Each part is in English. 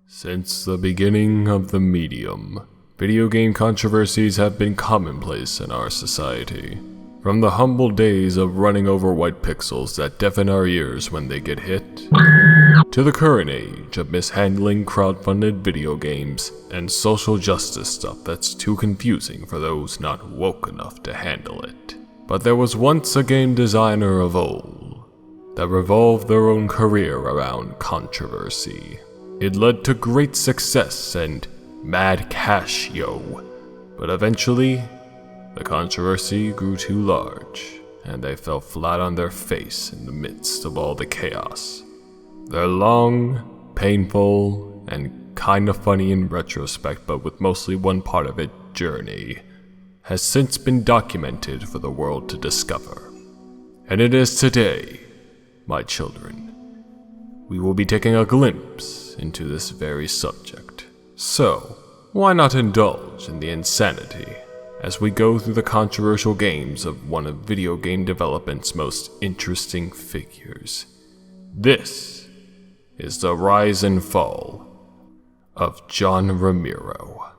Since the beginning of the medium, video game controversies have been commonplace in our society. From the humble days of running over white pixels that deafen our ears when they get hit, to the current age of mishandling crowdfunded video games and social justice stuff that's too confusing for those not woke enough to handle it. But there was once a game designer of old that revolved their own career around controversy. It led to great success and mad cash, yo. But eventually, the controversy grew too large, and they fell flat on their face in the midst of all the chaos. Their long, painful, and kinda funny in retrospect, but with mostly one part of it, journey, has since been documented for the world to discover. And it is today, my children, we will be taking a glimpse into this very subject. So, why not indulge in the insanity as we go through the controversial games of one of video game development's most interesting figures. This is the rise and fall of John Romero.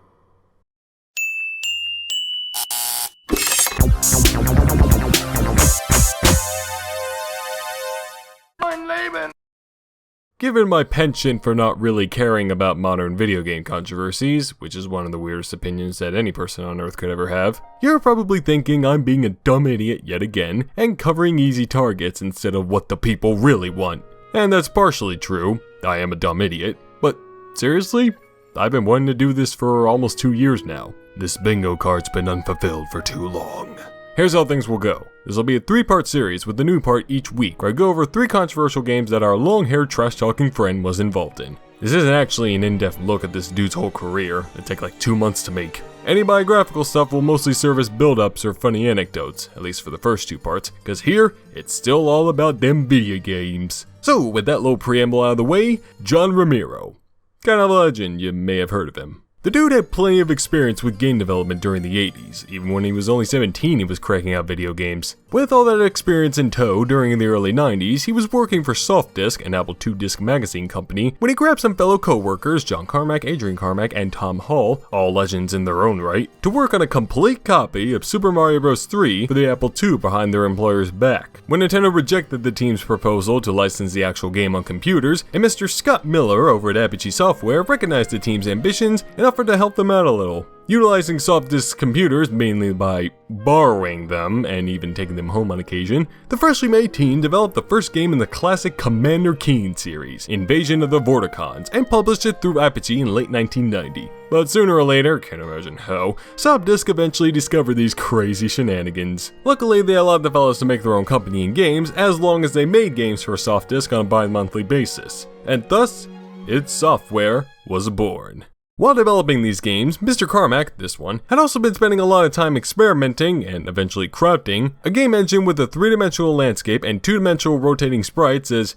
Given my penchant for not really caring about modern video game controversies, which is one of the weirdest opinions that any person on Earth could ever have, you're probably thinking I'm being a dumb idiot yet again, and covering easy targets instead of what the people really want. And that's partially true, I am a dumb idiot, but seriously? I've been wanting to do this for almost 2 years now. This bingo card's been unfulfilled for too long. Here's how things will go. This will be a 3-part series with a new part each week where I go over 3 controversial games that our long-haired trash-talking friend was involved in. This isn't actually an in-depth look at this dude's whole career. It'd take like 2 months to make. Any biographical stuff will mostly serve as build-ups or funny anecdotes, at least for the first 2 parts, cause here, it's still all about them video games. So, with that little preamble out of the way, John Romero. Kind of a legend, you may have heard of him. The dude had plenty of experience with game development during the 80s, even when he was only 17 he was cranking out video games. With all that experience in tow, during the early 90s, he was working for SoftDisk, an Apple II disc magazine company, when he grabbed some fellow co-workers, John Carmack, Adrian Carmack, and Tom Hall, all legends in their own right, to work on a complete copy of Super Mario Bros. 3 for the Apple II behind their employer's back. When Nintendo rejected the team's proposal to license the actual game on computers, and Mr. Scott Miller over at Apogee Software recognized the team's ambitions and offered to help them out a little. Utilizing SoftDisk computers mainly by borrowing them and even taking them home on occasion, the freshly made team developed the first game in the classic Commander Keen series, Invasion of the Vorticons, and published it through Apogee in late 1990. But sooner or later, can't imagine how, SoftDisk eventually discovered these crazy shenanigans. Luckily, they allowed the fellas to make their own company and games as long as they made games for SoftDisk on a bi-monthly basis, and thus, id Software was born. While developing these games, Mr. Carmack, this one, had also been spending a lot of time experimenting, and eventually crafting, a game engine with a 3-dimensional landscape and 2-dimensional rotating sprites as,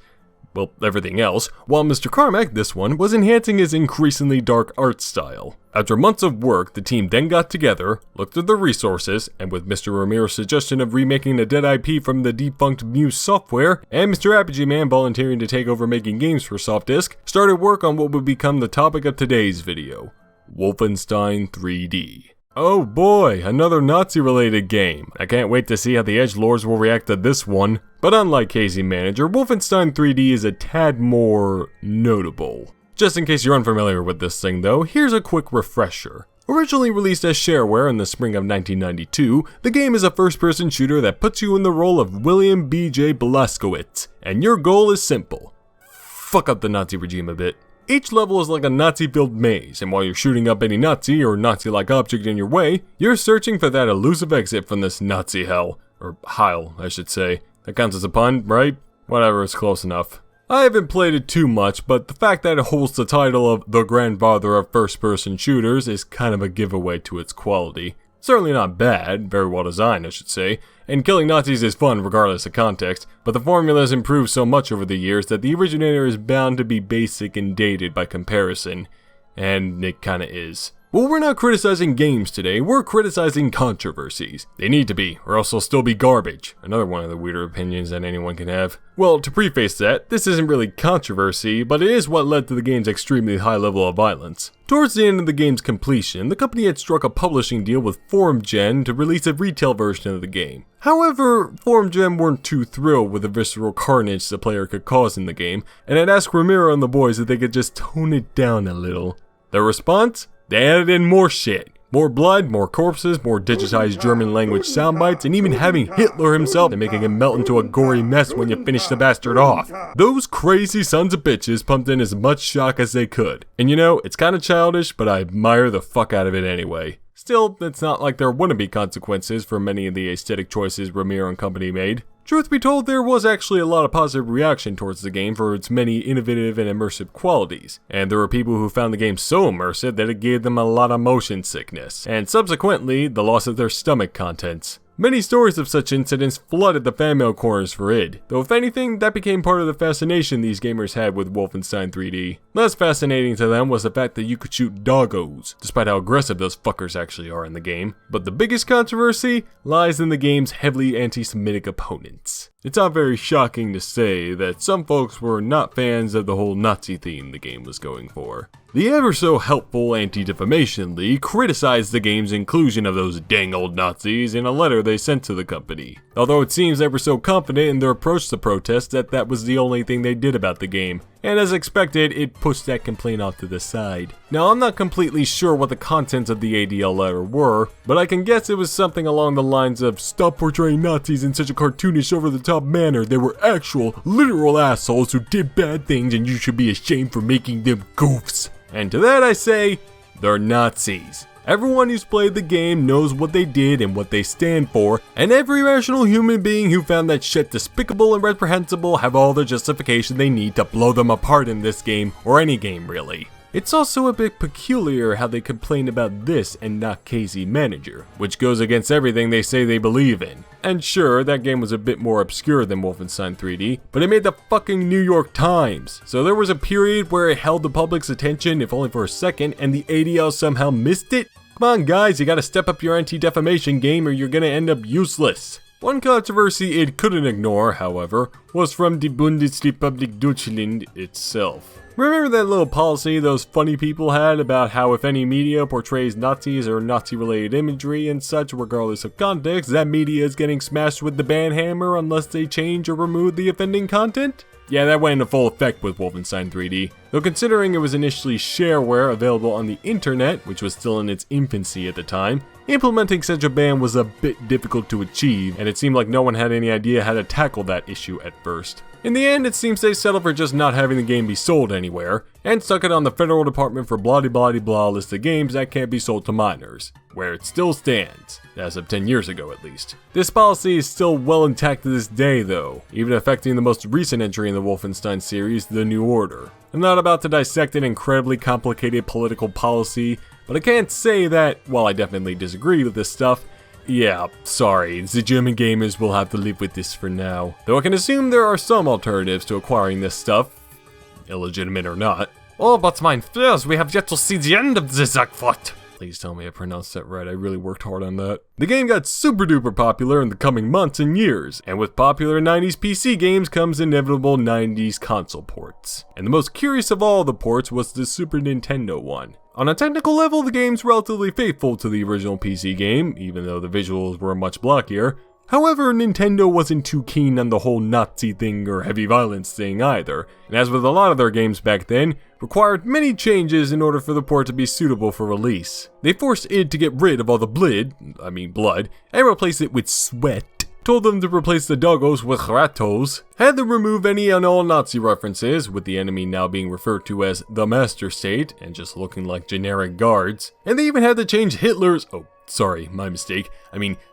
well, everything else, while Mr. Carmack, this one, was enhancing his increasingly dark art style. After months of work, the team then got together, looked at the resources, and with Mr. Romero's suggestion of remaking a dead IP from the defunct Muse software, and Mr. Apogee Man volunteering to take over making games for SoftDisk, started work on what would become the topic of today's video, Wolfenstein 3D. Oh boy, another Nazi-related game. I can't wait to see how the edgelords will react to this one. But unlike Casey Manager, Wolfenstein 3D is a tad more notable. Just in case you're unfamiliar with this thing though, here's a quick refresher. Originally released as shareware in the spring of 1992, the game is a first-person shooter that puts you in the role of William B.J. Blazkowicz, and your goal is simple. Fuck up the Nazi regime a bit. Each level is like a Nazi-filled maze, and while you're shooting up any Nazi or Nazi-like object in your way, you're searching for that elusive exit from this Nazi hell. Or Heil, I should say. That counts as a pun, right? Whatever, it's close enough. I haven't played it too much, but the fact that it holds the title of the grandfather of first-person shooters is kind of a giveaway to its quality. Certainly not bad, very well designed I should say, and killing Nazis is fun regardless of context, but the formula has improved so much over the years that the originator is bound to be basic and dated by comparison, and it kinda is. Well, we're not criticizing games today, we're criticizing controversies. They need to be, or else they'll still be garbage. Another one of the weirder opinions that anyone can have. Well, to preface that, this isn't really controversy, but it is what led to the game's extremely high level of violence. Towards the end of the game's completion, the company had struck a publishing deal with ForumGen to release a retail version of the game. However, ForumGen weren't too thrilled with the visceral carnage the player could cause in the game, and had asked Romero and the boys if they could just tone it down a little. Their response? They added in more shit. More blood, more corpses, more digitized German language soundbites, and even having Hitler himself and making him melt into a gory mess when you finish the bastard off. Those crazy sons of bitches pumped in as much shock as they could. And you know, it's kinda childish, but I admire the fuck out of it anyway. Still, it's not like there wouldn't be consequences for many of the aesthetic choices Romero and company made. Truth be told, there was actually a lot of positive reaction towards the game for its many innovative and immersive qualities, and there were people who found the game so immersive that it gave them a lot of motion sickness, and subsequently, the loss of their stomach contents. Many stories of such incidents flooded the fan mail corners for id, though if anything, that became part of the fascination these gamers had with Wolfenstein 3D. Less fascinating to them was the fact that you could shoot doggos, despite how aggressive those fuckers actually are in the game. But the biggest controversy lies in the game's heavily anti-Semitic opponents. It's not very shocking to say that some folks were not fans of the whole Nazi theme the game was going for. The ever-so-helpful Anti-Defamation League criticized the game's inclusion of those dang old Nazis in a letter they sent to the company, although it seems ever so confident in their approach to protest that was the only thing they did about the game, and as expected, it pushed that complaint off to the side. Now, I'm not completely sure what the contents of the ADL letter were, but I can guess it was something along the lines of, "Stop portraying Nazis in such a cartoonish, over-the-top manner. They were actual, literal assholes who did bad things and you should be ashamed for making them goofs." And to that I say, they're Nazis. Everyone who's played the game knows what they did and what they stand for, and every rational human being who found that shit despicable and reprehensible have all the justification they need to blow them apart in this game, or any game really. It's also a bit peculiar how they complain about this and not KZ Manager, which goes against everything they say they believe in. And sure, that game was a bit more obscure than Wolfenstein 3D, but it made the fucking New York Times. So there was a period where it held the public's attention, if only for a second, and the ADL somehow missed it? Come on guys, you gotta step up your anti-defamation game or you're gonna end up useless. One controversy it couldn't ignore, however, was from die Bundesrepublik Deutschland itself. Remember that little policy those funny people had about how if any media portrays Nazis or Nazi-related imagery and such, regardless of context, that media is getting smashed with the ban hammer unless they change or remove the offending content? Yeah, that went into full effect with Wolfenstein 3D, though considering it was initially shareware available on the internet, which was still in its infancy at the time, implementing such a ban was a bit difficult to achieve, and it seemed like no one had any idea how to tackle that issue at first. In the end, it seems they settled for just not having the game be sold anywhere, and stuck it on the Federal Department for blah-de-blah-de-blah list of games that can't be sold to minors, where it still stands, as of 10 years ago at least. This policy is still well intact to this day though, even affecting the most recent entry in the Wolfenstein series, The New Order. I'm not about to dissect an incredibly complicated political policy, but I can't say that, while I definitely disagree with this stuff, yeah, sorry, the German gamers will have to live with this for now. Though I can assume there are some alternatives to acquiring this stuff, illegitimate or not. Oh, but mein fears, we have yet to see the end of the Zagfort. Please tell me I pronounced that right, I really worked hard on that. The game got super duper popular in the coming months and years, and with popular 90s PC games comes inevitable 90s console ports. And the most curious of all the ports was the Super Nintendo one. On a technical level, the game's relatively faithful to the original PC game, even though the visuals were much blockier. However, Nintendo wasn't too keen on the whole Nazi thing or heavy violence thing either, and as with a lot of their games back then, required many changes in order for the port to be suitable for release. They forced id to get rid of all the blood, and replace it with sweat. Told them to replace the doggos with ratos, had them remove any and all Nazi references, with the enemy now being referred to as the Master State, and just looking like generic guards, and they even had to change Hitler's,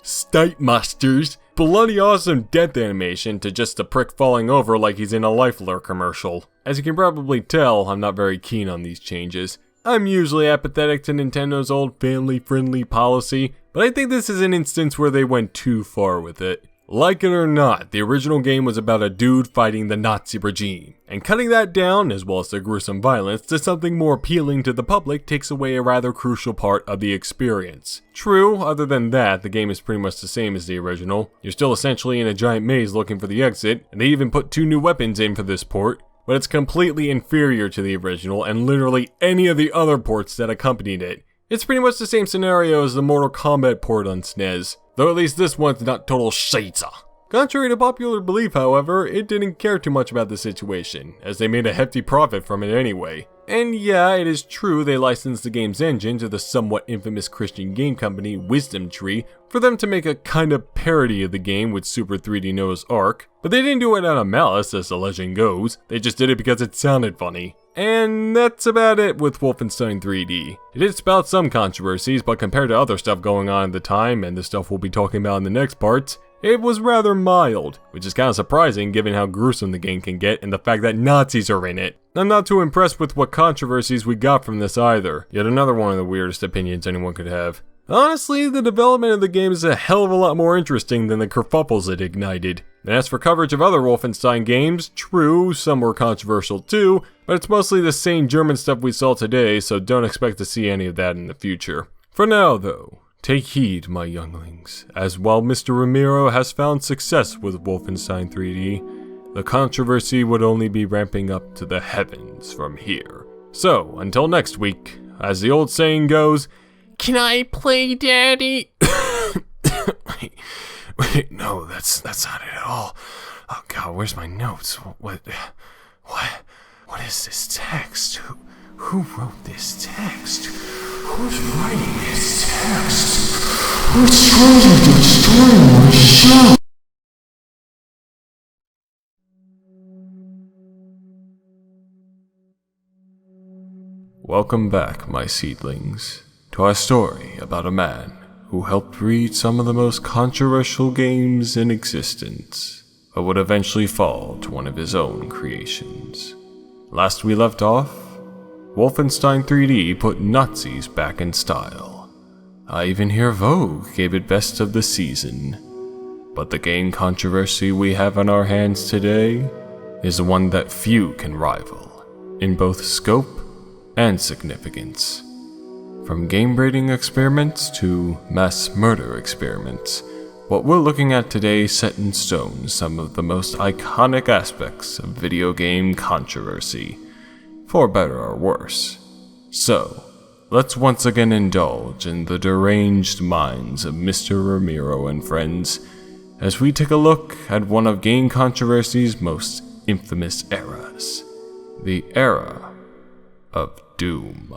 Statemasters, bloody awesome death animation to just a prick falling over like he's in a Life Alert commercial. As you can probably tell, I'm not very keen on these changes. I'm usually apathetic to Nintendo's old family-friendly policy, but I think this is an instance where they went too far with it. Like it or not, the original game was about a dude fighting the Nazi regime, and cutting that down, as well as the gruesome violence, to something more appealing to the public takes away a rather crucial part of the experience. True, other than that, the game is pretty much the same as the original. You're still essentially in a giant maze looking for the exit, and they even put 2 new weapons in for this port, but it's completely inferior to the original and literally any of the other ports that accompanied it. It's pretty much the same scenario as the Mortal Kombat port on SNES, though at least this one's not total shit. Contrary to popular belief, however, it didn't care too much about the situation, as they made a hefty profit from it anyway. And yeah, it is true they licensed the game's engine to the somewhat infamous Christian game company Wisdom Tree for them to make a kind of parody of the game with Super 3D Noah's Ark, but they didn't do it out of malice as the legend goes, they just did it because it sounded funny. And that's about it with Wolfenstein 3D. It did spout some controversies, but compared to other stuff going on at the time, and the stuff we'll be talking about in the next parts, it was rather mild, which is kind of surprising given how gruesome the game can get and the fact that Nazis are in it. I'm not too impressed with what controversies we got from this either, yet another one of the weirdest opinions anyone could have. Honestly, the development of the game is a hell of a lot more interesting than the kerfuffles it ignited. And as for coverage of other Wolfenstein games, true, some were controversial too, but it's mostly the same German stuff we saw today, so don't expect to see any of that in the future. For now though, take heed, my younglings, as while Mr. Romero has found success with Wolfenstein 3D, the controversy would only be ramping up to the heavens from here. So, until next week, as the old saying goes, can I play, Daddy? Wait, no, that's not it at all. Oh God, where's my notes? What is this text? Who wrote this text? Who's writing this text? What's writing the story of my show? Welcome back, my seedlings, to our story about a man who helped breed some of the most controversial games in existence, but would eventually fall to one of his own creations. Last we left off, Wolfenstein 3D put Nazis back in style. I even hear Vogue gave it best of the season. But the game controversy we have on our hands today is one that few can rival, in both scope and significance. From game-breaking experiments to mass murder experiments, what we're looking at today set in stone some of the most iconic aspects of video game controversy, for better or worse. So, let's once again indulge in the deranged minds of Mr. Romero and friends, as we take a look at one of game controversy's most infamous eras, the era of Doom.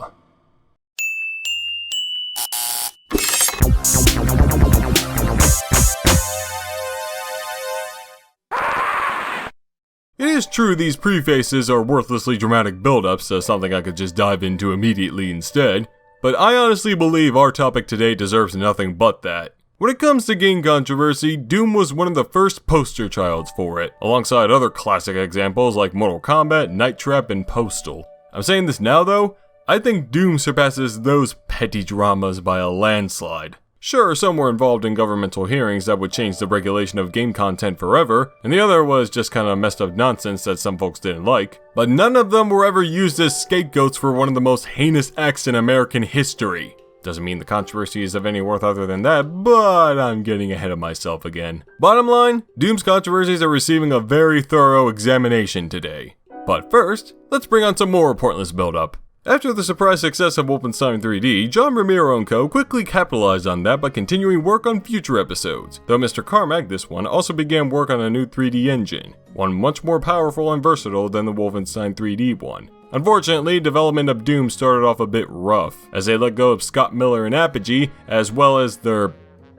It is true these prefaces are worthlessly dramatic build-ups, so something I could just dive into immediately instead, but I honestly believe our topic today deserves nothing but that. When it comes to game controversy, Doom was one of the first poster childs for it, alongside other classic examples like Mortal Kombat, Night Trap, and Postal. I'm saying this now though, I think Doom surpasses those petty dramas by a landslide. Sure, some were involved in governmental hearings that would change the regulation of game content forever, and the other was just kinda messed up nonsense that some folks didn't like, but none of them were ever used as scapegoats for one of the most heinous acts in American history. Doesn't mean the controversy is of any worth other than that, but I'm getting ahead of myself again. Bottom line, Doom's controversies are receiving a very thorough examination today. But first, let's bring on some more pointless build-up. After the surprise success of Wolfenstein 3D, John Romero & Co. quickly capitalized on that by continuing work on future episodes, though Mr. Carmack this one also began work on a new 3D engine, one much more powerful and versatile than the Wolfenstein 3D one. Unfortunately, development of Doom started off a bit rough, as they let go of Scott Miller and Apogee, as well as their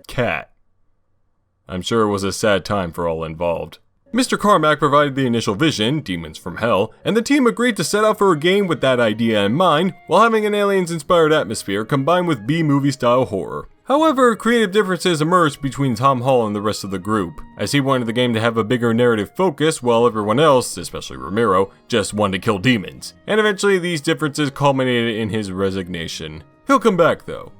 cat. I'm sure it was a sad time for all involved. Mr. Carmack provided the initial vision, Demons from Hell, and the team agreed to set out for a game with that idea in mind, while having an aliens-inspired atmosphere combined with B-movie style horror. However, creative differences emerged between Tom Hall and the rest of the group, as he wanted the game to have a bigger narrative focus while everyone else, especially Romero, just wanted to kill demons. And eventually these differences culminated in his resignation. He'll come back though.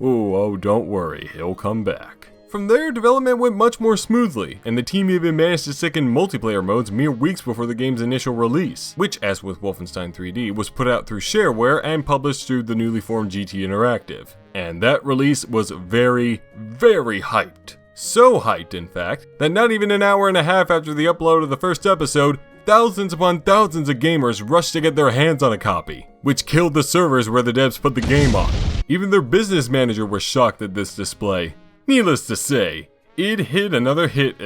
Oh, don't worry, he'll come back. From there, development went much more smoothly, and the team even managed to stick in multiplayer modes mere weeks before the game's initial release, which, as with Wolfenstein 3D, was put out through shareware and published through the newly formed GT Interactive. And that release was very, very hyped. So hyped, in fact, that not even an hour and a half after the upload of the first episode, thousands upon thousands of gamers rushed to get their hands on a copy, which killed the servers where the devs put the game on. Even their business manager was shocked at this display. Needless to say, it had another hit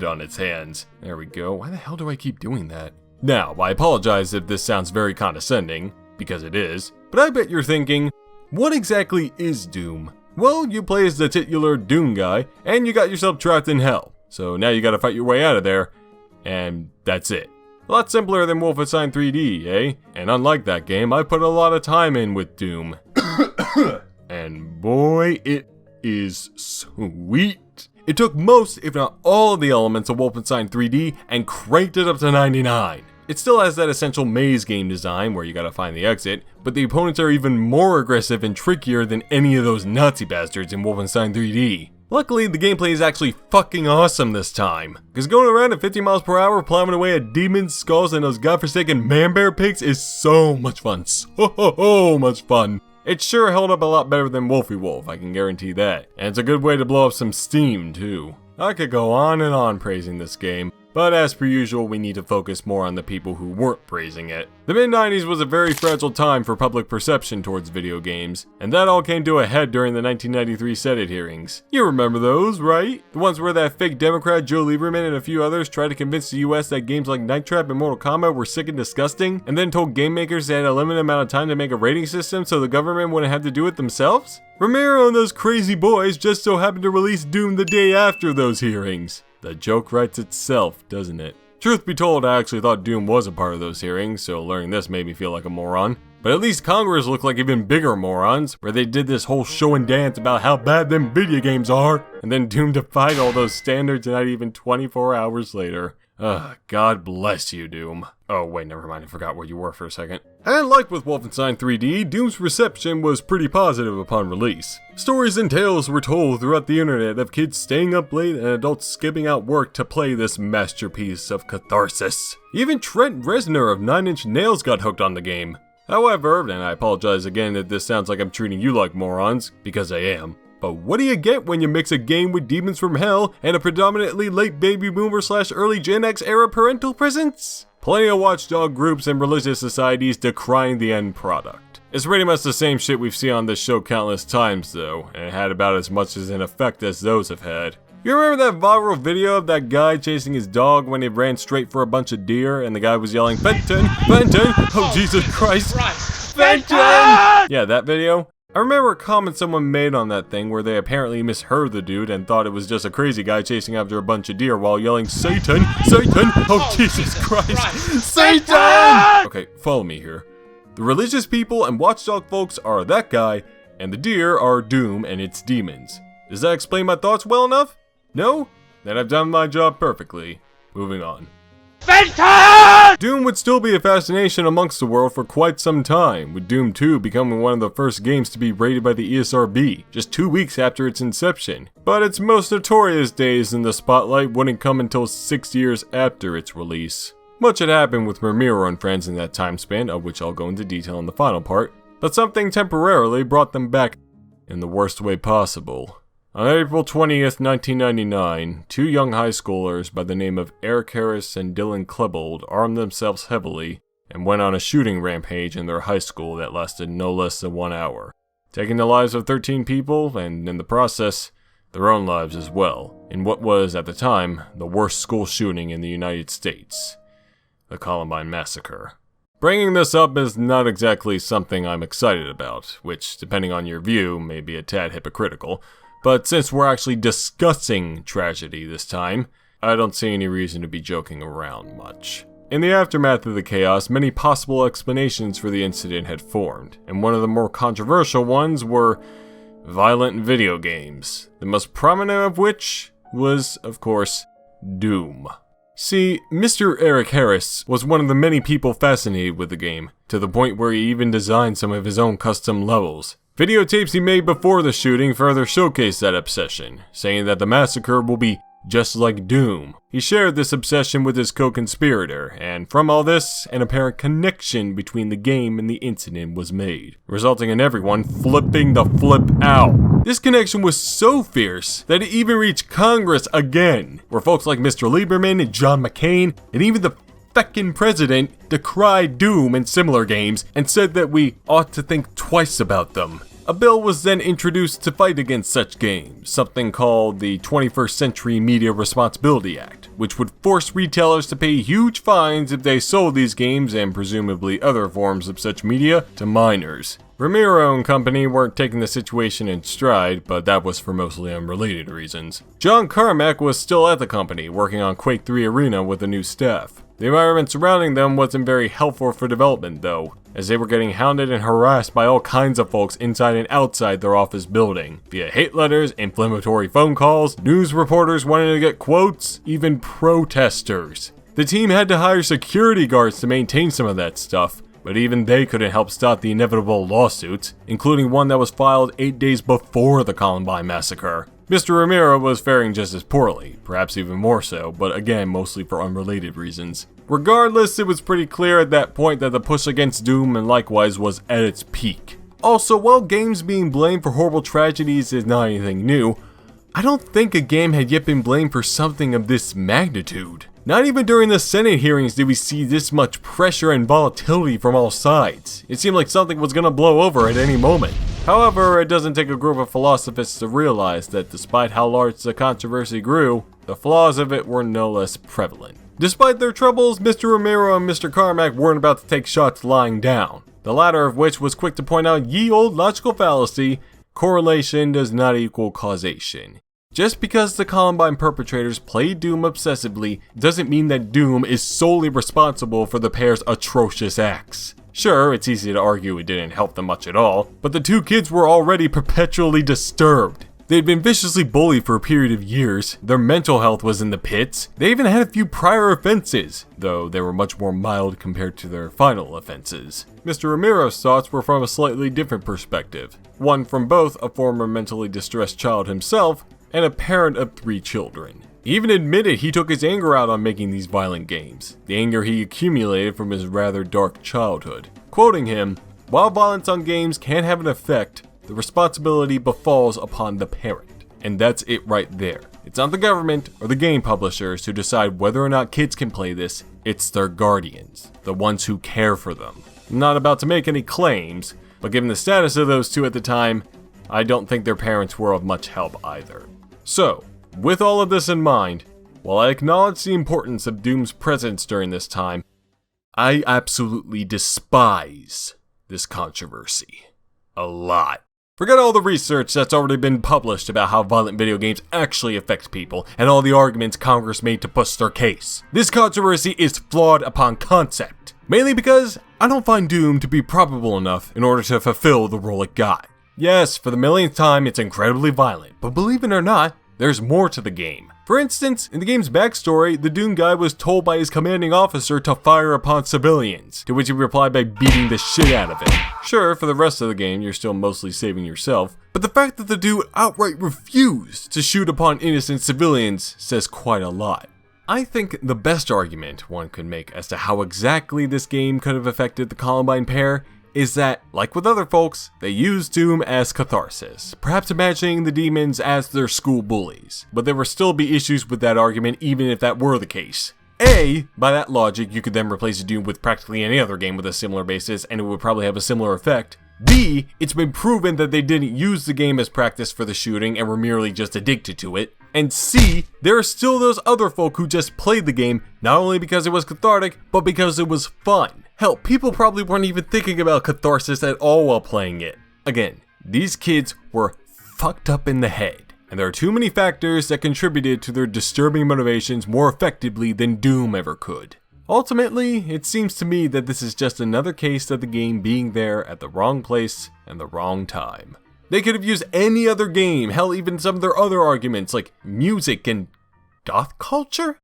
on its hands. There we go. Why the hell do I keep doing that? Now, I apologize if this sounds very condescending, because it is, but I bet you're thinking, what exactly is Doom? Well, you play as the titular Doom guy, and you got yourself trapped in hell. So now you gotta fight your way out of there, and that's it. A lot simpler than Wolfenstein 3D, eh? And unlike that game, I put a lot of time in with Doom. And boy, it is sweet. It took most, if not all, of the elements of Wolfenstein 3D and cranked it up to 99. It still has that essential maze game design where you gotta find the exit, but the opponents are even more aggressive and trickier than any of those Nazi bastards in Wolfenstein 3D. Luckily, the gameplay is actually fucking awesome this time, because going around at 50 miles per hour plowing away at demons, skulls, and those godforsaken man-bear pigs is so much fun. So much fun. It sure held up a lot better than Wolfie Wolf, I can guarantee that. And it's a good way to blow up some steam, too. I could go on and on praising this game, but as per usual, we need to focus more on the people who weren't praising it. The mid-90s was a very fragile time for public perception towards video games, and that all came to a head during the 1993 Senate hearings. You remember those, right? The ones where that fake Democrat Joe Lieberman and a few others tried to convince the US that games like Night Trap and Mortal Kombat were sick and disgusting, and then told game makers they had a limited amount of time to make a rating system so the government wouldn't have to do it themselves? Romero and those crazy boys just so happened to release Doom the day after those hearings. The joke writes itself, doesn't it? Truth be told, I actually thought Doom was a part of those hearings, so learning this made me feel like a moron. But at least Congress looked like even bigger morons, where they did this whole show and dance about how bad them video games are, and then Doom defied all those standards not even 24 hours later. God bless you, Doom. Oh wait, never mind, I forgot where you were for a second. And like with Wolfenstein 3D, Doom's reception was pretty positive upon release. Stories and tales were told throughout the internet of kids staying up late and adults skipping out work to play this masterpiece of catharsis. Even Trent Reznor of 9 Inch Nails got hooked on the game. However, and I apologize again if this sounds like I'm treating you like morons, because I am, but what do you get when you mix a game with demons from hell and a predominantly late baby boomer / early Gen X era parental presence? Plenty of watchdog groups and religious societies decrying the end product. It's pretty much the same shit we've seen on this show countless times though, and it had about as much as an effect as those have had. You remember that viral video of that guy chasing his dog when he ran straight for a bunch of deer and the guy was yelling, "Fenton! Fenton! Oh Jesus Christ! Fenton!" Yeah, that video? I remember a comment someone made on that thing where they apparently misheard the dude and thought it was just a crazy guy chasing after a bunch of deer while yelling, "Satan! Satan! Oh Jesus Christ! Satan!" Okay, follow me here. The religious people and watchdog folks are that guy, and the deer are Doom and its demons. Does that explain my thoughts well enough? No? Then I've done my job perfectly. Moving on. Doom would still be a fascination amongst the world for quite some time, with Doom 2 becoming one of the first games to be rated by the ESRB, just 2 weeks after its inception. But its most notorious days in the spotlight wouldn't come until 6 years after its release. Much had happened with Romero and friends in that time span, of which I'll go into detail in the final part, but something temporarily brought them back in the worst way possible. On April 20th, 1999, 2 young high schoolers by the name of Eric Harris and Dylan Klebold armed themselves heavily and went on a shooting rampage in their high school that lasted no less than 1 hour, taking the lives of 13 people and, in the process, their own lives as well, in what was, at the time, the worst school shooting in the United States, the Columbine Massacre. Bringing this up is not exactly something I'm excited about, which, depending on your view, may be a tad hypocritical. But since we're actually discussing tragedy this time, I don't see any reason to be joking around much. In the aftermath of the chaos, many possible explanations for the incident had formed, and one of the more controversial ones were violent video games, the most prominent of which was, of course, Doom. See, Mr. Eric Harris was one of the many people fascinated with the game, to the point where he even designed some of his own custom levels. Videotapes he made before the shooting further showcased that obsession, saying that the massacre will be just like Doom. He shared this obsession with his co-conspirator, and from all this, an apparent connection between the game and the incident was made, resulting in everyone flipping the flip out. This connection was so fierce that it even reached Congress again, where folks like Mr. Lieberman and John McCain, and even the feckin' president decried Doom and similar games and said that we ought to think twice about them. A bill was then introduced to fight against such games, something called the 21st Century Media Responsibility Act, which would force retailers to pay huge fines if they sold these games and presumably other forms of such media to minors. Romero and company weren't taking the situation in stride, but that was for mostly unrelated reasons. John Carmack was still at the company, working on Quake 3 Arena with the new staff. The environment surrounding them wasn't very helpful for development though, as they were getting hounded and harassed by all kinds of folks inside and outside their office building, via hate letters, inflammatory phone calls, news reporters wanting to get quotes, even protesters. The team had to hire security guards to maintain some of that stuff, but even they couldn't help stop the inevitable lawsuits, including one that was filed 8 days before the Columbine massacre. Mr. Romero was faring just as poorly, perhaps even more so, but again mostly for unrelated reasons. Regardless, it was pretty clear at that point that the push against Doom and likewise was at its peak. Also, while games being blamed for horrible tragedies is not anything new, I don't think a game had yet been blamed for something of this magnitude. Not even during the Senate hearings did we see this much pressure and volatility from all sides. It seemed like something was gonna blow over at any moment. However, it doesn't take a group of philosophers to realize that despite how large the controversy grew, the flaws of it were no less prevalent. Despite their troubles, Mr. Romero and Mr. Carmack weren't about to take shots lying down, the latter of which was quick to point out ye old logical fallacy: correlation does not equal causation. Just because the Columbine perpetrators played Doom obsessively doesn't mean that Doom is solely responsible for the pair's atrocious acts. Sure, it's easy to argue it didn't help them much at all, but the two kids were already perpetually disturbed. They had been viciously bullied for a period of years, their mental health was in the pits, they even had a few prior offenses, though they were much more mild compared to their final offenses. Mr. Romero's thoughts were from a slightly different perspective, one from both a former mentally distressed child himself and a parent of 3 children. He even admitted he took his anger out on making these violent games, the anger he accumulated from his rather dark childhood. Quoting him, "While violence on games can have an effect, the responsibility befalls upon the parent." And that's it right there. It's not the government or the game publishers who decide whether or not kids can play this, it's their guardians, the ones who care for them. I'm not about to make any claims, but given the status of those two at the time, I don't think their parents were of much help either. So, with all of this in mind, while I acknowledge the importance of Doom's presence during this time, I absolutely despise this controversy. A lot. Forget all the research that's already been published about how violent video games actually affect people and all the arguments Congress made to push their case. This controversy is flawed upon concept, mainly because I don't find Doom to be probable enough in order to fulfill the role it got. Yes, for the millionth time, it's incredibly violent, but believe it or not, there's more to the game. For instance, in the game's backstory, the Doom guy was told by his commanding officer to fire upon civilians, to which he replied by beating the shit out of him. Sure, for the rest of the game, you're still mostly saving yourself, but the fact that the dude outright refused to shoot upon innocent civilians says quite a lot. I think the best argument one could make as to how exactly this game could have affected the Columbine pair is that, like with other folks, they used Doom as catharsis, perhaps imagining the demons as their school bullies. But there would still be issues with that argument even if that were the case. A, by that logic, you could then replace Doom with practically any other game with a similar basis and it would probably have a similar effect. B, it's been proven that they didn't use the game as practice for the shooting and were merely just addicted to it. And C, there are still those other folk who just played the game not only because it was cathartic, but because it was fun. Hell, people probably weren't even thinking about catharsis at all while playing it. Again, these kids were fucked up in the head, and there are too many factors that contributed to their disturbing motivations more effectively than Doom ever could. Ultimately, it seems to me that this is just another case of the game being there at the wrong place and the wrong time. They could have used any other game, hell, even some of their other arguments like music and goth culture?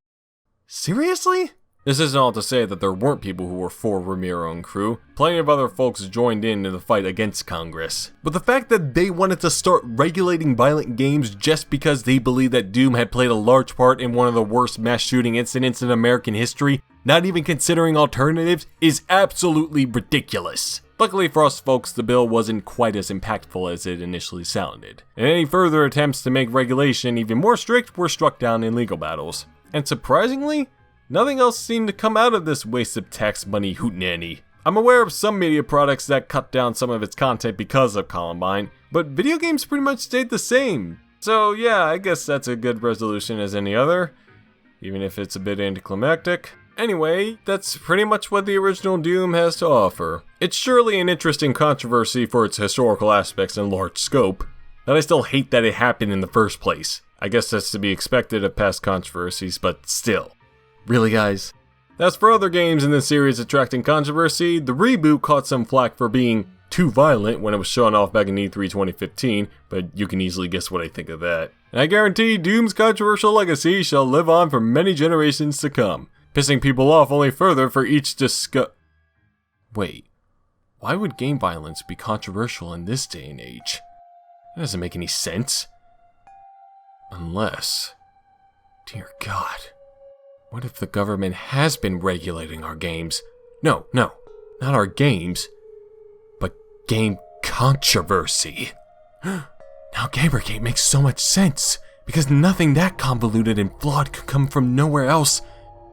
Seriously? This isn't all to say that there weren't people who were for Romero and crew. Plenty of other folks joined in the fight against Congress. But the fact that they wanted to start regulating violent games just because they believed that Doom had played a large part in one of the worst mass shooting incidents in American history, not even considering alternatives, is absolutely ridiculous. Luckily for us folks, the bill wasn't quite as impactful as it initially sounded, and any further attempts to make regulation even more strict were struck down in legal battles. And surprisingly, nothing else seemed to come out of this waste of tax money hootenanny. I'm aware of some media products that cut down some of its content because of Columbine, but video games pretty much stayed the same. So yeah, I guess that's a good resolution as any other, even if it's a bit anticlimactic. Anyway, that's pretty much what the original Doom has to offer. It's surely an interesting controversy for its historical aspects and large scope, but I still hate that it happened in the first place. I guess that's to be expected of past controversies, but still. Really, guys? As for other games in this series attracting controversy, the reboot caught some flack for being too violent when it was shown off back in E3 2015, but you can easily guess what I think of that. And I guarantee Doom's controversial legacy shall live on for many generations to come, pissing people off only further for each Wait, why would game violence be controversial in this day and age? That doesn't make any sense. Unless... Dear God. What if the government has been regulating our games? No, not our games, but game controversy. Now Gamergate makes so much sense, because nothing that convoluted and flawed could come from nowhere else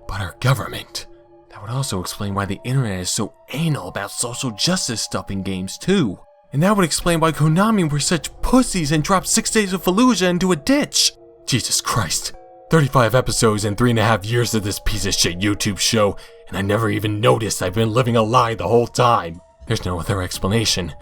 but our government. That would also explain why the internet is so anal about social justice stuff in games too. And that would explain why Konami were such pussies and dropped 6 Days of Fallujah into a ditch. Jesus Christ. 35 episodes and 3.5 years of this piece of shit YouTube show, and I never even noticed I've been living a lie the whole time. There's no other explanation.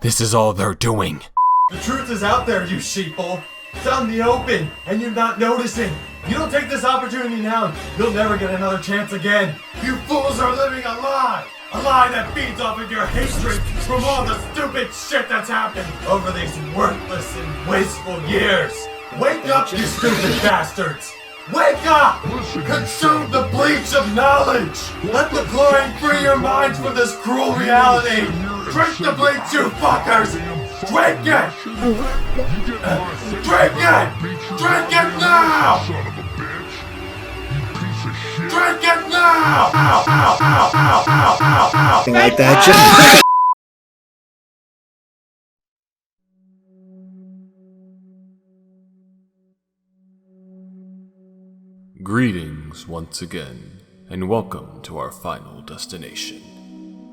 This is all they're doing. The truth is out there, you sheeple. It's out in the open, and you're not noticing. You don't take this opportunity now, you'll never get another chance again. You fools are living a lie! A lie that feeds off of your hatred from all the stupid shit that's happened over these worthless and wasteful years. Wake up, you stupid bastards! Wake up! Consume the bleach of knowledge! Let the chlorine free your minds from this cruel reality! Drink the bleach, you fuckers! Drink it! Drink it! Drink it now! Drink it now! Ow, ow, ow, ow, ow, ow, ow! Like that, just... Greetings once again, and welcome to our final destination.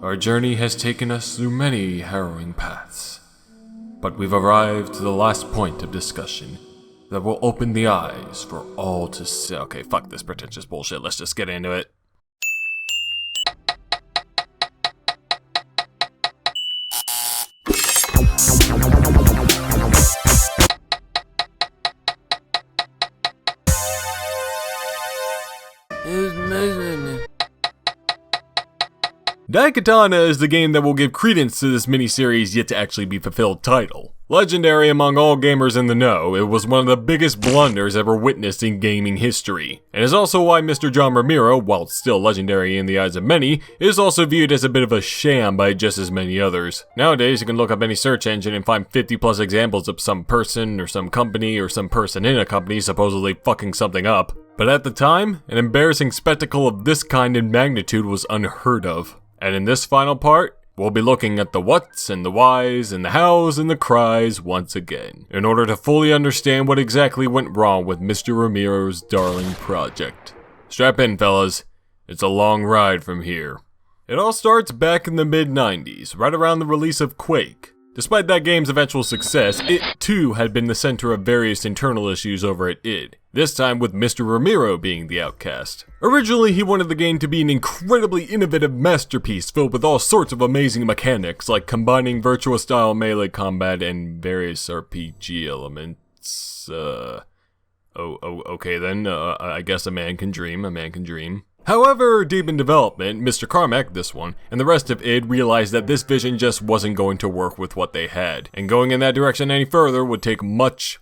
Our journey has taken us through many harrowing paths, but we've arrived to the last point of discussion that will open the eyes for all to see. Okay, fuck this pretentious bullshit, let's just get into it. Daikatana is the game that will give credence to this miniseries yet to actually be fulfilled title. Legendary among all gamers in the know, it was one of the biggest blunders ever witnessed in gaming history, and is also why Mr. John Romero, while still legendary in the eyes of many, is also viewed as a bit of a sham by just as many others. Nowadays, you can look up any search engine and find 50 plus examples of some person or some company or some person in a company supposedly fucking something up. But at the time, an embarrassing spectacle of this kind and magnitude was unheard of. And in this final part, we'll be looking at the whats and the whys and the hows and the cries once again, in order to fully understand what exactly went wrong with Mr. Romero's darling project. Strap in, fellas. It's a long ride from here. It all starts back in the mid-90s, right around the release of Quake. Despite that game's eventual success, it too had been the center of various internal issues over at id, this time with Mr. Romero being the outcast. Originally, he wanted the game to be an incredibly innovative masterpiece filled with all sorts of amazing mechanics, like combining virtua-style melee combat and various RPG elements. Okay then, I guess a man can dream. However, deep in development, Mr. Carmack, this one, and the rest of id realized that this vision just wasn't going to work with what they had, and going in that direction any further would take much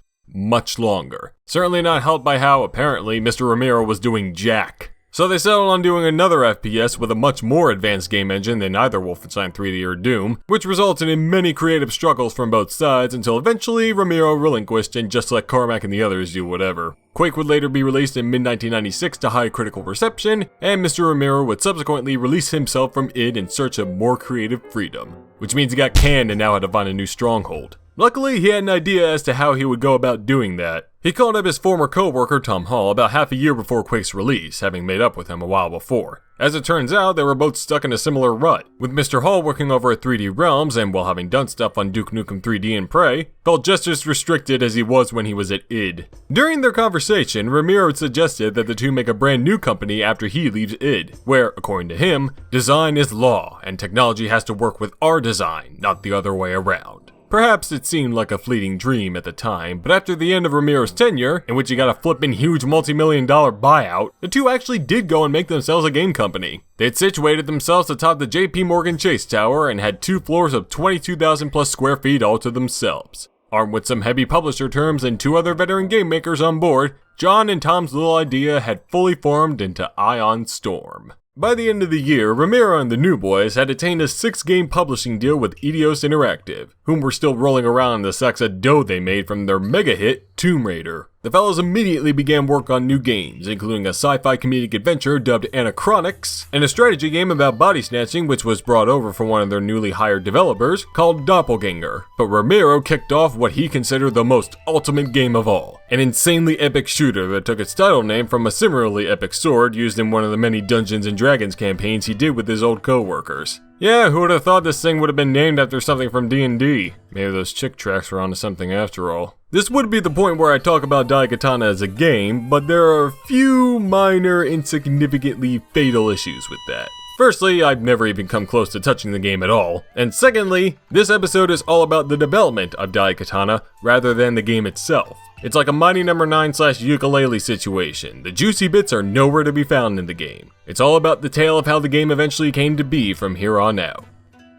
longer. Certainly not helped by how, apparently, Mr. Romero was doing jack. So they settled on doing another FPS with a much more advanced game engine than either Wolfenstein 3D or Doom, which resulted in many creative struggles from both sides until eventually Romero relinquished and just let Carmack and the others do whatever. Quake would later be released in mid-1996 to high critical reception, and Mr. Romero would subsequently release himself from id in search of more creative freedom, which means he got canned and now had to find a new stronghold. Luckily, he had an idea as to how he would go about doing that. He called up his former co-worker Tom Hall about half a year before Quake's release, having made up with him a while before. As it turns out, they were both stuck in a similar rut, with Mr. Hall working over at 3D Realms and, while having done stuff on Duke Nukem 3D and Prey, felt just as restricted as he was when he was at id. During their conversation, Romero suggested that the two make a brand new company after he leaves id, where, according to him, design is law, and technology has to work with our design, not the other way around. Perhaps it seemed like a fleeting dream at the time, but after the end of Romero's tenure, in which he got a flippin' huge multi-million-dollar buyout, the two actually did go and make themselves a game company. They had situated themselves atop the JP Morgan Chase Tower and had 2 floors of 22,000 plus square feet all to themselves. Armed with some heavy publisher terms and 2 other veteran game makers on board, John and Tom's little idea had fully formed into Ion Storm. By the end of the year, Romero and the New Boys had attained a 6-game publishing deal with Eidos Interactive, whom were still rolling around in the sacks of dough they made from their mega hit, Tomb Raider. The fellows immediately began work on new games, including a sci-fi comedic adventure dubbed Anachronics, and a strategy game about body snatching which was brought over from one of their newly hired developers called Doppelganger. But Romero kicked off what he considered the most ultimate game of all, an insanely epic shooter that took its title name from a similarly epic sword used in one of the many Dungeons & Dragons campaigns he did with his old co-workers. Yeah, who would have thought this thing would have been named after something from D&D? Maybe those chick tracks were onto something after all. This would be the point where I talk about Daikatana as a game, but there are a few minor, insignificantly fatal issues with that. Firstly, I've never even come close to touching the game at all, and secondly, this episode is all about the development of Daikatana rather than the game itself. It's like a Mighty No. 9/ukulele situation. The juicy bits are nowhere to be found in the game. It's all about the tale of how the game eventually came to be from here on out.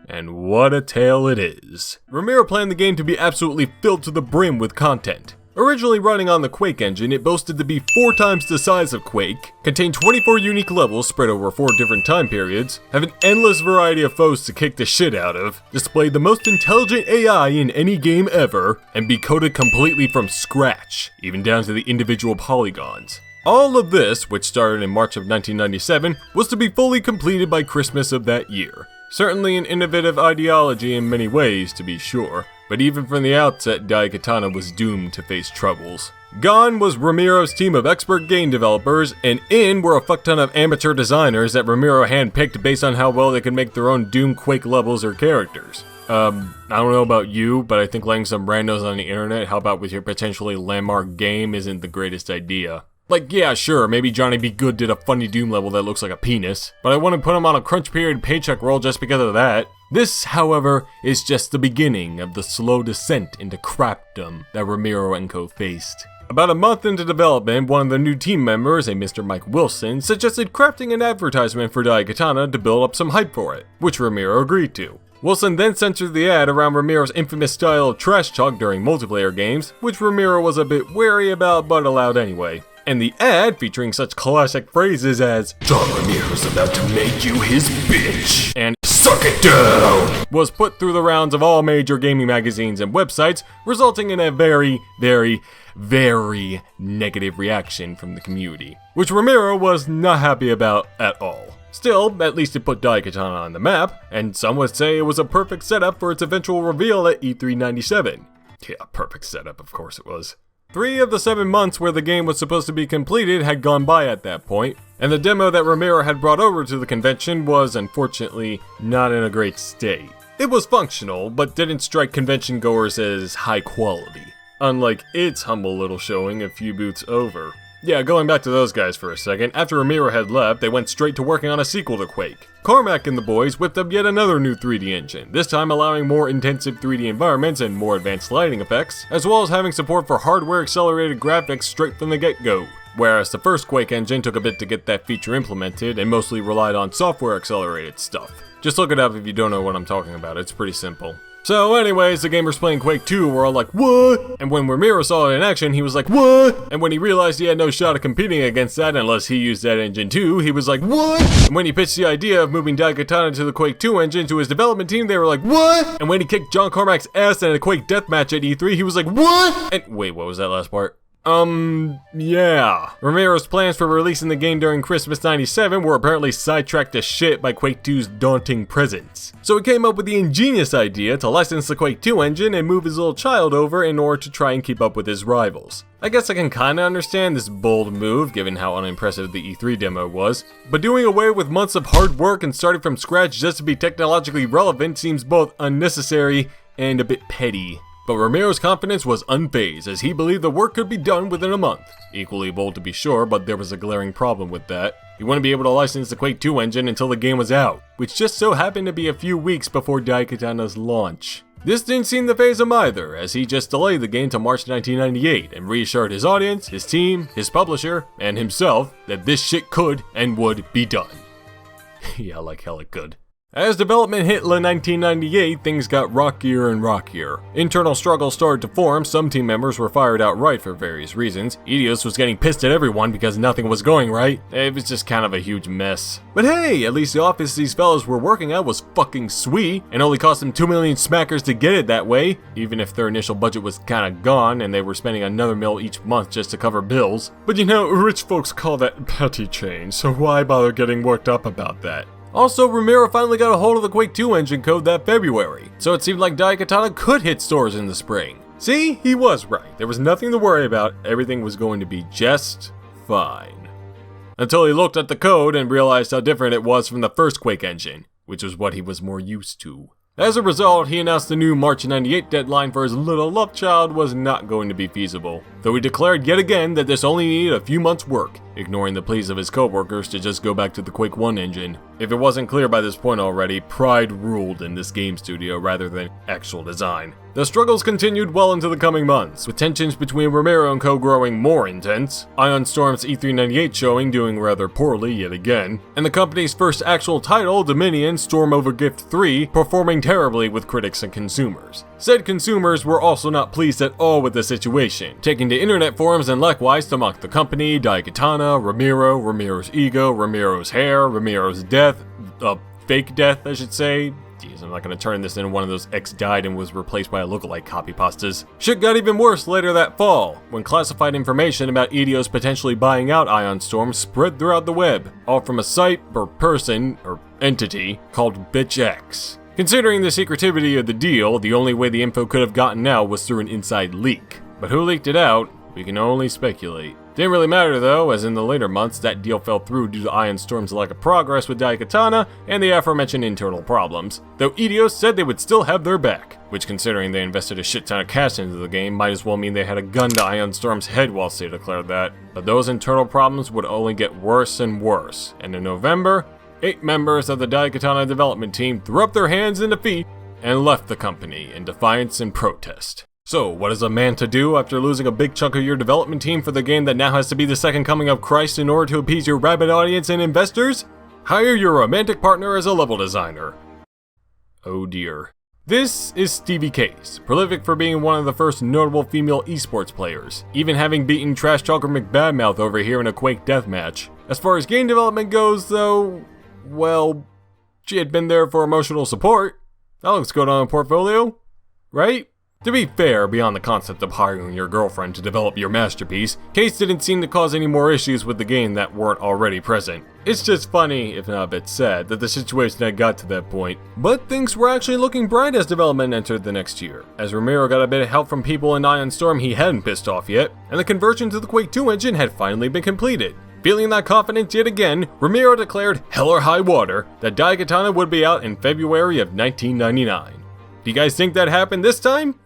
And what a tale it is. Romero planned the game to be absolutely filled to the brim with content. Originally running on the Quake engine, it boasted to be 4 times the size of Quake, contain 24 unique levels spread over 4 different time periods, have an endless variety of foes to kick the shit out of, display the most intelligent AI in any game ever, and be coded completely from scratch, even down to the individual polygons. All of this, which started in March of 1997, was to be fully completed by Christmas of that year. Certainly an innovative ideology in many ways, to be sure, but even from the outset, Daikatana was doomed to face troubles. Gone was Romero's team of expert game developers, and in were a fuck ton of amateur designers that Romero handpicked based on how well they could make their own Doom Quake levels or characters. I don't know about you, but I think letting some randos on the internet help out with your potentially landmark game isn't the greatest idea. Like, yeah, sure, maybe Johnny B. Good did a funny Doom level that looks like a penis, but I wouldn't put him on a crunch period paycheck roll just because of that. This, however, is just the beginning of the slow descent into crapdom that Romero and co. faced. About a month into development, one of the new team members, a Mr. Mike Wilson, suggested crafting an advertisement for Daikatana to build up some hype for it, which Romero agreed to. Wilson then censored the ad around Romero's infamous style of trash talk during multiplayer games, which Romero was a bit wary about but allowed anyway. And the ad, featuring such classic phrases as "John Romero's about to make you his bitch" and "Suck it down," was put through the rounds of all major gaming magazines and websites, resulting in a very, very, very negative reaction from the community, which Romero was not happy about at all. Still, at least it put Daikatana on the map, and some would say it was a perfect setup for its eventual reveal at E3 '97. Yeah, perfect setup, of course it was. 3 of the 7 months where the game was supposed to be completed had gone by at that point, and the demo that Romero had brought over to the convention was, unfortunately, not in a great state. It was functional, but didn't strike convention goers as high quality, unlike its humble little showing a few booths over. Yeah, going back to those guys for a second, after Romero had left, they went straight to working on a sequel to Quake. Carmack and the boys whipped up yet another new 3D engine, this time allowing more intensive 3D environments and more advanced lighting effects, as well as having support for hardware-accelerated graphics straight from the get-go. Whereas the first Quake engine took a bit to get that feature implemented and mostly relied on software-accelerated stuff. Just look it up if you don't know what I'm talking about, it's pretty simple. So anyways, the gamers playing Quake 2 were all like, what? And when Romero saw it in action, he was like, what? And when he realized he had no shot of competing against that unless he used that engine too, he was like, what? And when he pitched the idea of moving Daikatana to the Quake 2 engine to his development team, they were like, what? And when he kicked John Carmack's ass in a Quake deathmatch at E3, he was like, what? And wait, what was that last part? Yeah. Romero's plans for releasing the game during Christmas '97 were apparently sidetracked to shit by Quake 2's daunting presence. So he came up with the ingenious idea to license the Quake 2 engine and move his little child over in order to try and keep up with his rivals. I guess I can kinda understand this bold move given how unimpressive the E3 demo was, but doing away with months of hard work and starting from scratch just to be technologically relevant seems both unnecessary and a bit petty. But Romero's confidence was unfazed, as he believed the work could be done within a month. Equally bold to be sure, but there was a glaring problem with that. He wouldn't be able to license the Quake 2 engine until the game was out, which just so happened to be a few weeks before Daikatana's launch. This didn't seem to faze him either, as he just delayed the game to March 1998 and reassured his audience, his team, his publisher, and himself that this shit could and would be done. Yeah, like hell it could. As development hit 1998, things got rockier and rockier. Internal struggles started to form, some team members were fired outright for various reasons. Eidos was getting pissed at everyone because nothing was going right. It was just kind of a huge mess. But hey, at least the office these fellas were working at was fucking sweet, and only cost them 2 million smackers to get it that way, even if their initial budget was kinda gone and they were spending another mil each month just to cover bills. But you know, rich folks call that petty change, so why bother getting worked up about that? Also, Romero finally got a hold of the Quake 2 engine code that February, so it seemed like Daikatana could hit stores in the spring. See, he was right. There was nothing to worry about. Everything was going to be just fine. Until he looked at the code and realized how different it was from the first Quake engine, which was what he was more used to. As a result, he announced the new March 98 deadline for his little love child was not going to be feasible, though he declared yet again that this only needed a few months' work, ignoring the pleas of his co-workers to just go back to the Quake 1 engine. If it wasn't clear by this point already, pride ruled in this game studio rather than actual design. The struggles continued well into the coming months, with tensions between Romero and co growing more intense, Ion Storm's E398 showing doing rather poorly yet again, and the company's first actual title, Dominion Storm Over Gift 3, performing terribly with critics and consumers. Said consumers were also not pleased at all with the situation, taking to internet forums and likewise to mock the company, Daikatana, Romero, Romero's ego, Romero's hair, Romero's death, fake death I should say. Jeez, I'm not gonna turn this into one of those X died and was replaced by a lookalike copy pastas. Shit got even worse later that fall, when classified information about Eidos potentially buying out Ion Storm spread throughout the web, all from a site, or person, or entity, called BitchX. Considering the secretivity of the deal, the only way the info could have gotten out was through an inside leak. But who leaked it out? We can only speculate. Didn't really matter though, as in the later months, that deal fell through due to Ion Storm's lack of progress with Daikatana and the aforementioned internal problems, though Eidos said they would still have their back, which considering they invested a shit ton of cash into the game might as well mean they had a gun to Ion Storm's head whilst they declared that. But those internal problems would only get worse and worse, and in November, 8 members of the Daikatana development team threw up their hands in defeat and left the company in defiance and protest. So, what is a man to do after losing a big chunk of your development team for the game that now has to be the second coming of Christ in order to appease your rabid audience and investors? Hire your romantic partner as a level designer. Oh dear. This is Stevie Case, prolific for being one of the first notable female esports players, even having beaten Trash Talker McBadmouth over here in a Quake deathmatch. As far as game development goes though, well, she had been there for emotional support. That looks good on a portfolio, right? To be fair, beyond the concept of hiring your girlfriend to develop your masterpiece, Case didn't seem to cause any more issues with the game that weren't already present. It's just funny, if not a bit sad, that the situation had got to that point. But things were actually looking bright as development entered the next year, as Romero got a bit of help from people in Ion Storm he hadn't pissed off yet, and the conversion to the Quake 2 engine had finally been completed. Feeling that confidence yet again, Romero declared, hell or high water, that Daikatana would be out in February of 1999. Do you guys think that happened this time?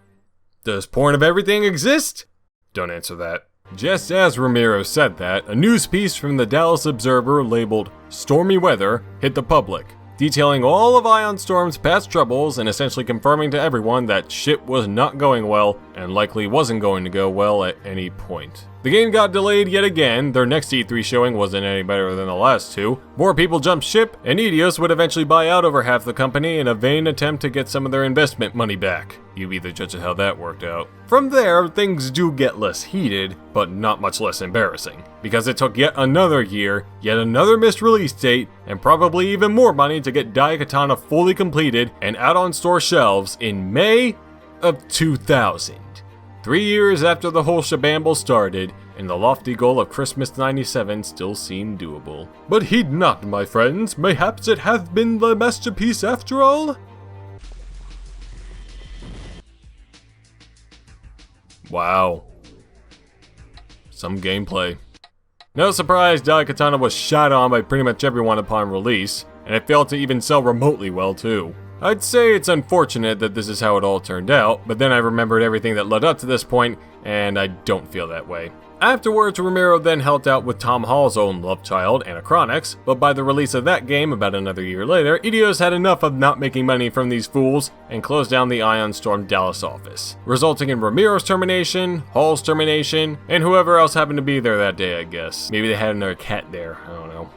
Does porn of everything exist? Don't answer that. Just as Romero said that, a news piece from the Dallas Observer labeled Stormy Weather hit the public. detailing all of Ion Storm's past troubles and essentially confirming to everyone that shit was not going well and likely wasn't going to go well at any point. The game got delayed yet again, their next E3 showing wasn't any better than the last two, more people jumped ship, and Eidos would eventually buy out over half the company in a vain attempt to get some of their investment money back. You be the judge of how that worked out. From there, things do get less heated, but not much less embarrassing, because it took yet another year, yet another missed release date, and probably even more money to get Daikatana fully completed and out on store shelves in May of 2000. 3 years after the whole shabamble started, and the lofty goal of Christmas '97 still seemed doable. But heed not, my friends, mayhaps it hath been the masterpiece after all? Wow. Some gameplay. No surprise, Daikatana was shot on by pretty much everyone upon release, and it failed to even sell remotely well too. I'd say it's unfortunate that this is how it all turned out, but then I remembered everything that led up to this point, and I don't feel that way. Afterwards, Romero then helped out with Tom Hall's own love child, Anachronix, but by the release of that game about another year later, Eidos had enough of not making money from these fools and closed down the Ion Storm Dallas office, resulting in Romero's termination, Hall's termination, and whoever else happened to be there that day, I guess. Maybe they had another cat there, I don't know.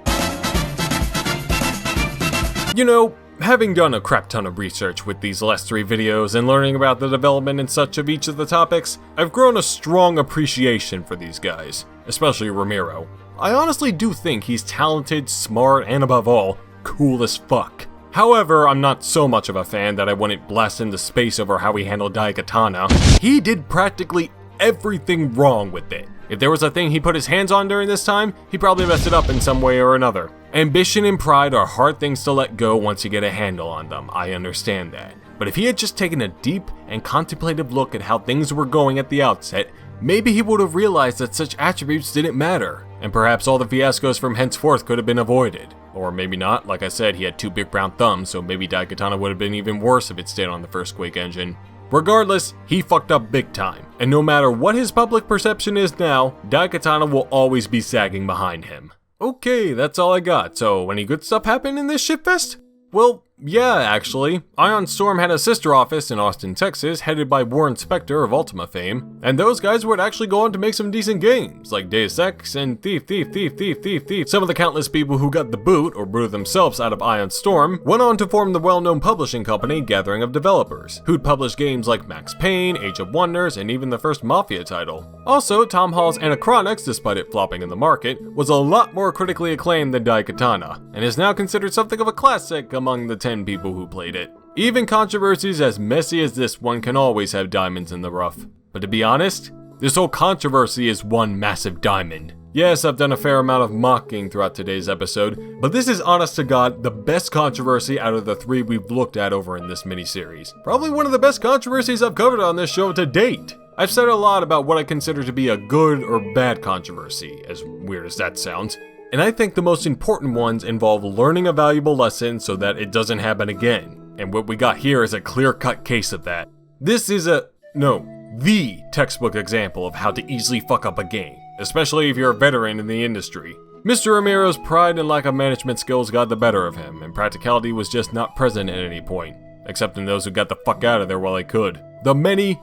You know, having done a crap ton of research with these last 3 videos and learning about the development and such of each of the topics, I've grown a strong appreciation for these guys, especially Romero. I honestly do think he's talented, smart, and above all, cool as fuck. However, I'm not so much of a fan that I wouldn't blast into space over how he handled Daikatana. He did practically everything wrong with it. If there was a thing he put his hands on during this time, he probably messed it up in some way or another. Ambition and pride are hard things to let go once you get a handle on them, I understand that. But if he had just taken a deep and contemplative look at how things were going at the outset, maybe he would have realized that such attributes didn't matter, and perhaps all the fiascos from henceforth could have been avoided. Or maybe not, like I said, he had 2 big brown thumbs, so maybe Daikatana would have been even worse if it stayed on the first Quake engine. Regardless, he fucked up big time, and no matter what his public perception is now, Daikatana will always be sagging behind him. Okay, that's all I got, so any good stuff happen in this shitfest? Well, yeah, actually. Ion Storm had a sister office in Austin, Texas, headed by Warren Spector of Ultima fame, and those guys would actually go on to make some decent games, like Deus Ex and Thief. Some of the countless people who got the boot, or booted themselves out of Ion Storm, went on to form the well-known publishing company Gathering of Developers, who'd published games like Max Payne, Age of Wonders, and even the first Mafia title. Also, Tom Hall's Anachronix, despite it flopping in the market, was a lot more critically acclaimed than Daikatana, and is now considered something of a classic among the 10 people who played it. Even controversies as messy as this one can always have diamonds in the rough. But to be honest, this whole controversy is one massive diamond. Yes, I've done a fair amount of mocking throughout today's episode, but this is honest to God the best controversy out of the 3 we've looked at over in this miniseries. Probably one of the best controversies I've covered on this show to date. I've said a lot about what I consider to be a good or bad controversy, as weird as that sounds. And I think the most important ones involve learning a valuable lesson so that it doesn't happen again. And what we got here is a clear-cut case of that. This is the textbook example of how to easily fuck up a game, especially if you're a veteran in the industry. Mr. Romero's pride and lack of management skills got the better of him, and practicality was just not present at any point, except in those who got the fuck out of there while they could. The many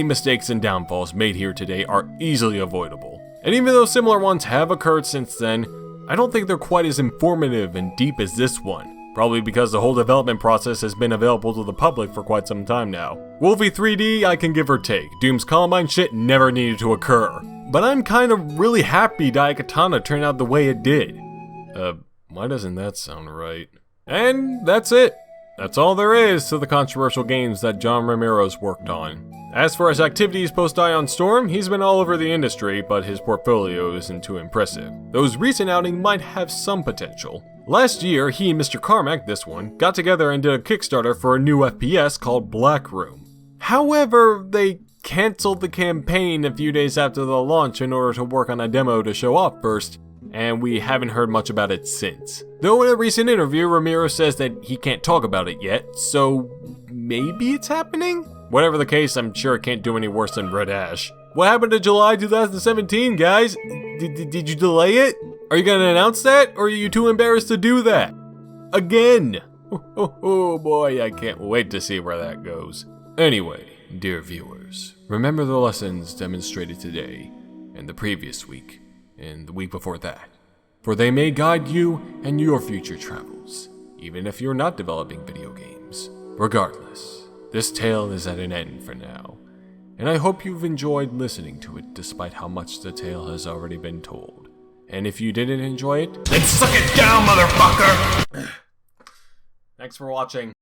mistakes and downfalls made here today are easily avoidable. And even though similar ones have occurred since then, I don't think they're quite as informative and deep as this one. Probably because the whole development process has been available to the public for quite some time now. Wolfie 3D I can give or take. Doom's Columbine shit never needed to occur. But I'm kind of really happy Daikatana turned out the way it did. Why doesn't that sound right? And that's it. That's all there is to the controversial games that John Romero's worked on. As for his activities post-Ion Storm, he's been all over the industry, but his portfolio isn't too impressive. Those recent outings might have some potential. Last year, he and Mr. Carmack, this one, got together and did a Kickstarter for a new FPS called Black Room. However, they canceled the campaign a few days after the launch in order to work on a demo to show off first, and we haven't heard much about it since. Though in a recent interview, Romero says that he can't talk about it yet, so maybe it's happening? Whatever the case, I'm sure it can't do any worse than Red Ash. What happened to July 2017, guys? Did you delay it? Are you gonna announce that, or are you too embarrassed to do that? again! Oh boy, I can't wait to see where that goes. Anyway, dear viewers, remember the lessons demonstrated today, and the previous week, and the week before that. For they may guide you and your future travels, even if you're not developing video games. Regardless, this tale is at an end for now, and I hope you've enjoyed listening to it despite how much the tale has already been told. And if you didn't enjoy it, then suck it down, motherfucker! Thanks for watching.